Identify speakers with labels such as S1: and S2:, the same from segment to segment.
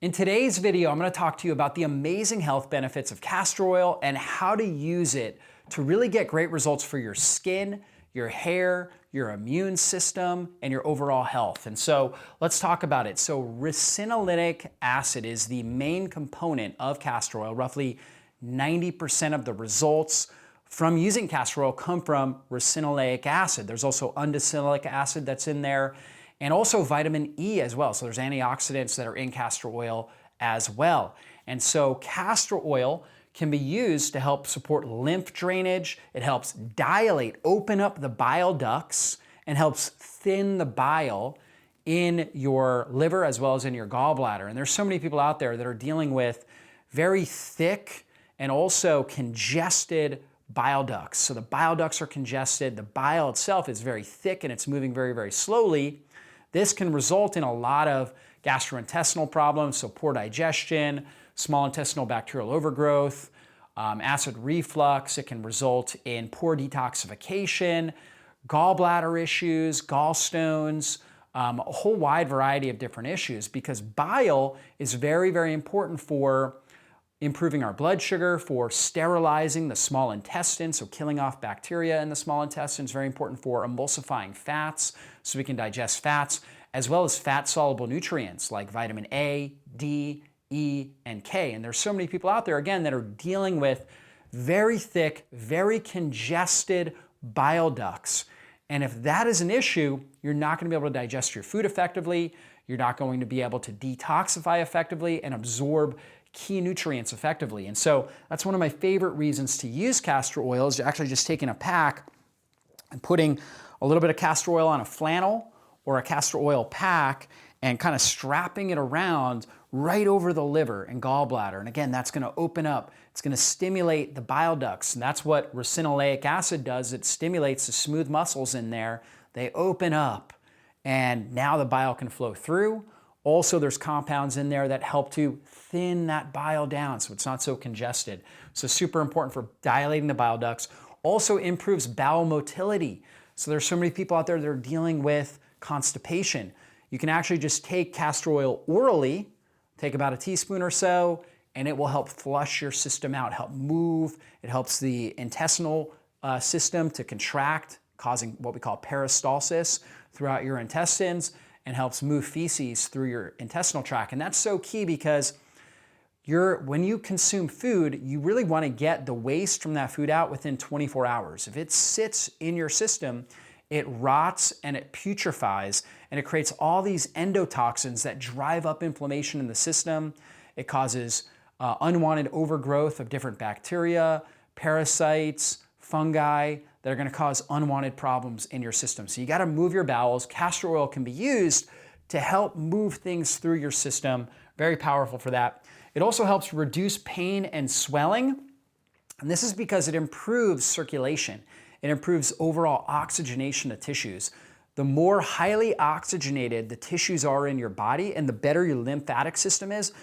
S1: In today's video, I'm going to talk to you about the amazing health benefits of castor oil and how to use it to really get great results for your skin, your hair, your immune system, and your overall health. And so let's talk about it. So ricinoleic acid is the main component of castor oil. Roughly 90% of the results from using castor oil come from ricinoleic acid. There's also undecanoic acid that's in there, and also vitamin E as well. So there's antioxidants that are in castor oil as well. And so castor oil can be used to help support lymph drainage. It helps dilate, open up the bile ducts, and helps thin the bile in your liver as well as in your gallbladder. And there's so many people out there that are dealing with very thick and also congested bile ducts. So the bile ducts are congested. The bile itself is very thick and it's moving very, very slowly. This can result in a lot of gastrointestinal problems, so poor digestion, small intestinal bacterial overgrowth, acid reflux. It can result in poor detoxification, gallbladder issues, gallstones, a whole wide variety of different issues, because bile is very, very important for improving our blood sugar, for sterilizing the small intestine, so killing off bacteria in the small intestine is very important for emulsifying fats, so we can digest fats, as well as fat-soluble nutrients like vitamin A, D, E, and K. And there's so many people out there, again, that are dealing with very thick, very congested bile ducts. And if that is an issue, you're not going to be able to digest your food effectively, you're not going to be able to detoxify effectively and absorb key nutrients effectively. And so that's one of my favorite reasons to use castor oil, is actually just taking a pack and putting a little bit of castor oil on a flannel or a castor oil pack and kind of strapping it around right over the liver and gallbladder. And again, that's going to open up, it's going to stimulate the bile ducts. And that's what ricinoleic acid does. It stimulates the smooth muscles in there. They open up and now the bile can flow through. Also, there's compounds in there that help to thin that bile down so it's not so congested. So super important for dilating the bile ducts. Also improves bowel motility. So there's so many people out there that are dealing with constipation. You can actually just take castor oil orally, take about a teaspoon or so, and it will help flush your system out, help move. It helps the intestinal system to contract, causing what we call peristalsis throughout your intestines, and helps move feces through your intestinal tract. And that's so key because when you consume food, you really want to get the waste from that food out within 24 hours. If it sits in your system, it rots and it putrefies, and it creates all these endotoxins that drive up inflammation in the system. It causes unwanted overgrowth of different bacteria, parasites, fungi that are going to cause unwanted problems in your system. So you got to move your bowels. Castor oil can be used to help move things through your system. Very powerful for that. It also helps reduce pain and swelling. And this is because it improves circulation. It improves overall oxygenation of tissues. The more highly oxygenated the tissues are in your body and the better your lymphatic system is,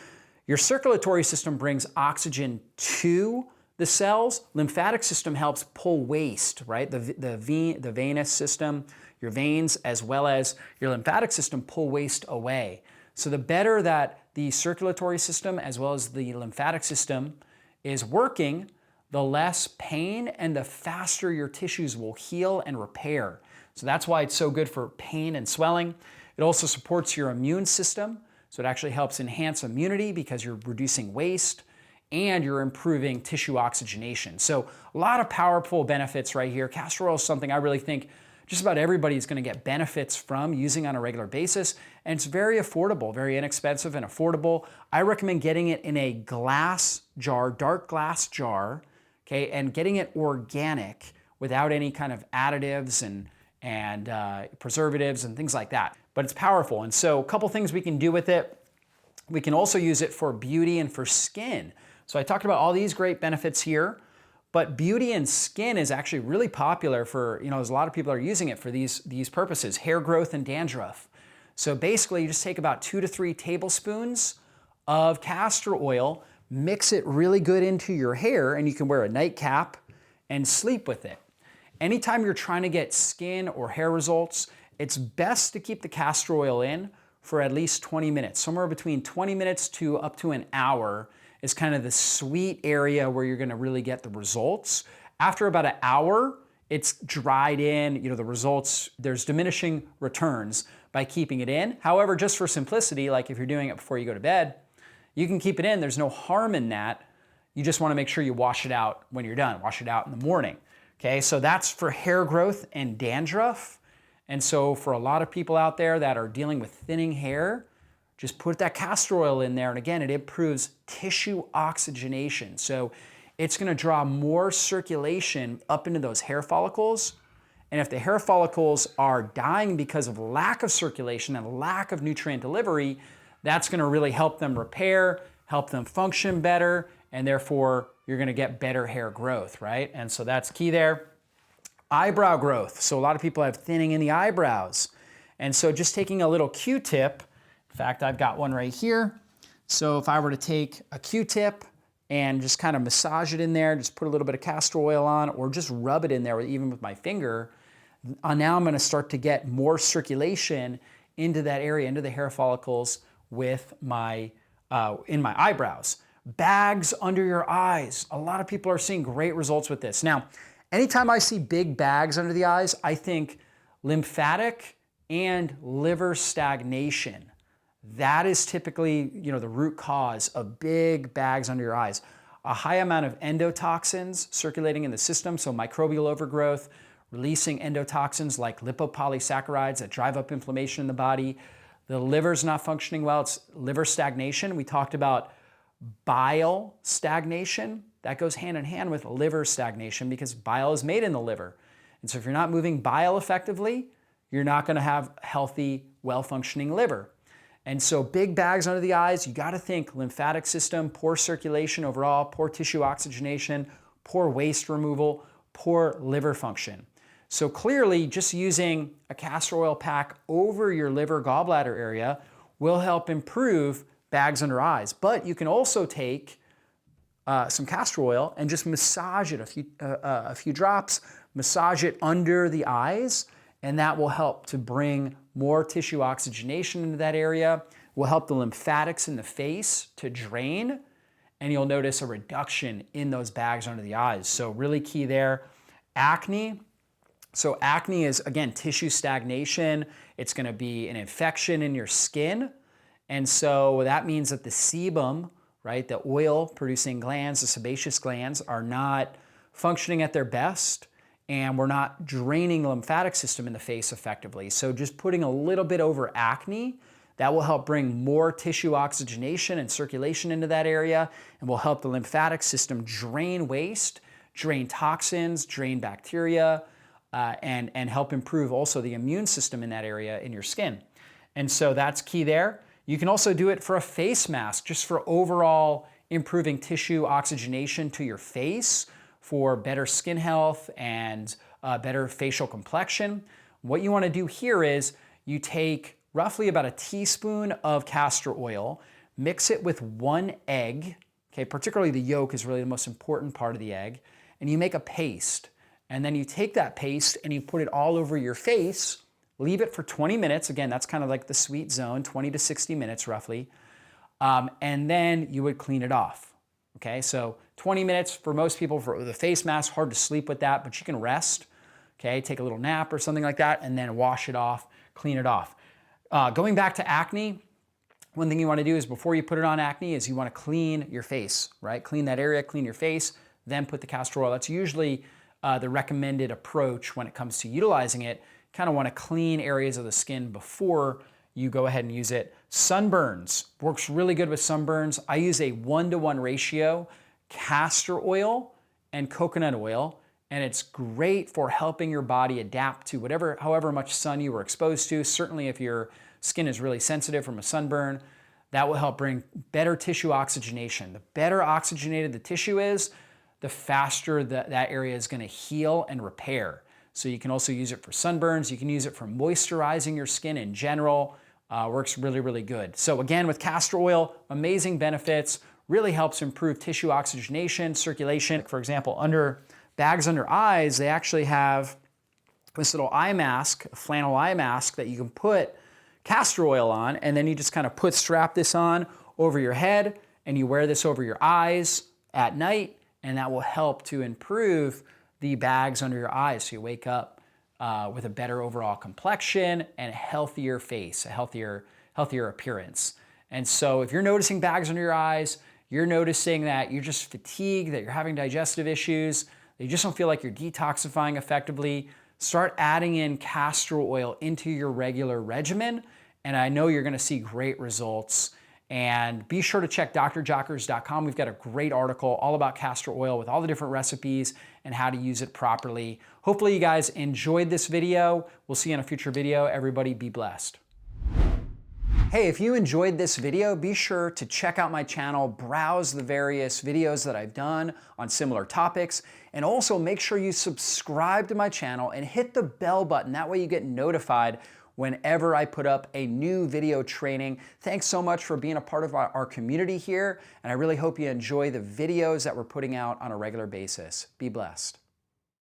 S1: your circulatory system brings oxygen to the cells. Lymphatic system helps pull waste, right? The venous system, your veins, as well as your lymphatic system pull waste away. So the better that the circulatory system as well as the lymphatic system is working, the less pain and the faster your tissues will heal and repair. So that's why it's so good for pain and swelling. It also supports your immune system. So it actually helps enhance immunity because you're reducing waste and you're improving tissue oxygenation. So a lot of powerful benefits right here. Castor oil is something I really think just about everybody is going to get benefits from using on a regular basis. And it's very affordable, very inexpensive and affordable. I recommend getting it in a glass jar, dark glass jar, okay, and getting it organic without any kind of additives and preservatives and things like that. But it's powerful. And so a couple things we can do with it. We can also use it for beauty and for skin. So I talked about all these great benefits here, but beauty and skin is actually really popular for, as a lot of people are using it for these purposes, hair growth and dandruff. So basically you just take about 2 to 3 tablespoons of castor oil, mix it really good into your hair, and you can wear a nightcap and sleep with it. Anytime you're trying to get skin or hair results, it's best to keep the castor oil in for at least 20 minutes. Somewhere between 20 minutes to up to an hour is kind of the sweet area where you're gonna really get the results. After about an hour, it's dried in, the results, there's diminishing returns by keeping it in. However, just for simplicity, like if you're doing it before you go to bed, you can keep it in. There's no harm in that. You just wanna make sure you wash it out when you're done. Wash it out in the morning. Okay, so that's for hair growth and dandruff. And so for a lot of people out there that are dealing with thinning hair, just put that castor oil in there. And again, it improves tissue oxygenation. So it's gonna draw more circulation up into those hair follicles. And if the hair follicles are dying because of lack of circulation and lack of nutrient delivery, that's gonna really help them repair, help them function better, and therefore you're gonna get better hair growth, right? And so that's key there. Eyebrow growth. So a lot of people have thinning in the eyebrows. And so just taking a little Q-tip, in fact, I've got one right here. So if I were to take a Q-tip and just kind of massage it in there, just put a little bit of castor oil on, or just rub it in there even with my finger, now I'm gonna start to get more circulation into that area, into the hair follicles with my, in my eyebrows. Bags under your eyes. A lot of people are seeing great results with this. Now, anytime I see big bags under the eyes, I think lymphatic and liver stagnation. That is typically, the root cause of big bags under your eyes. A high amount of endotoxins circulating in the system, so microbial overgrowth, releasing endotoxins like lipopolysaccharides that drive up inflammation in the body. The liver's not functioning well, it's liver stagnation. We talked about bile stagnation. That goes hand in hand with liver stagnation because bile is made in the liver. And so if you're not moving bile effectively, you're not gonna have healthy, well-functioning liver. And so big bags under the eyes, you gotta think lymphatic system, poor circulation overall, poor tissue oxygenation, poor waste removal, poor liver function. So clearly, just using a castor oil pack over your liver gallbladder area will help improve bags under eyes. But you can also take some castor oil and just massage it, a few drops, massage it under the eyes, and that will help to bring more tissue oxygenation into that area, will help the lymphatics in the face to drain, and you'll notice a reduction in those bags under the eyes. So really key there. Acne. So acne is, again, tissue stagnation. It's gonna be an infection in your skin. And so that means that the sebum, right, the oil-producing glands, the sebaceous glands, are not functioning at their best, and we're not draining the lymphatic system in the face effectively. So just putting a little bit over acne, that will help bring more tissue oxygenation and circulation into that area, and will help the lymphatic system drain waste, drain toxins, drain bacteria, and help improve also the immune system in that area in your skin. And so that's key there. You can also do it for a face mask, just for overall improving tissue oxygenation to your face, for better skin health and better facial complexion. What you want to do here is you take roughly about a teaspoon of castor oil, mix it with 1 egg, okay, particularly the yolk is really the most important part of the egg, and you make a paste. And then you take that paste and you put it all over your face, leave it for 20 minutes. Again, that's kind of like the sweet zone, 20 to 60 minutes roughly. And then you would clean it off. Okay, so 20 minutes for most people for the face mask, hard to sleep with that, but you can rest, okay, take a little nap or something like that, and then wash it off, clean it off. Going back to acne, one thing you want to do is before you put it on acne is you want to clean your face, right? Clean that area, clean your face, then put the castor oil. That's usually the recommended approach when it comes to utilizing it. Kind of want to clean areas of the skin before you go ahead and use it. Sunburns, works really good with sunburns. I use a 1-to-1 ratio, castor oil and coconut oil, and it's great for helping your body adapt to however much sun you were exposed to. Certainly if your skin is really sensitive from a sunburn, that will help bring better tissue oxygenation. The better oxygenated the tissue is, the faster that area is gonna heal and repair. So you can also use it for sunburns. You can use it for moisturizing your skin in general. Works really, really good. So again, with castor oil, amazing benefits, really helps improve tissue oxygenation, circulation. For example, bags under eyes, they actually have this little eye mask, a flannel eye mask that you can put castor oil on, and then you just kind of strap this on over your head, and you wear this over your eyes at night, and that will help to improve the bags under your eyes so you wake up with a better overall complexion and a healthier face, a healthier appearance. And so if you're noticing bags under your eyes, you're noticing that you're just fatigued, that you're having digestive issues, that you just don't feel like you're detoxifying effectively, start adding in castor oil into your regular regimen, and I know you're gonna see great results. And be sure to check drjockers.com. We've got a great article all about castor oil with all the different recipes and how to use it properly. Hopefully you guys enjoyed this video. We'll see you in a future video. Everybody be blessed. Hey, if you enjoyed this video, be sure to check out my channel, browse the various videos that I've done on similar topics, and also make sure you subscribe to my channel and hit the bell button. That way you get notified whenever I put up a new video training. Thanks so much for being a part of our community here, and I really hope you enjoy the videos that we're putting out on a regular basis. Be blessed.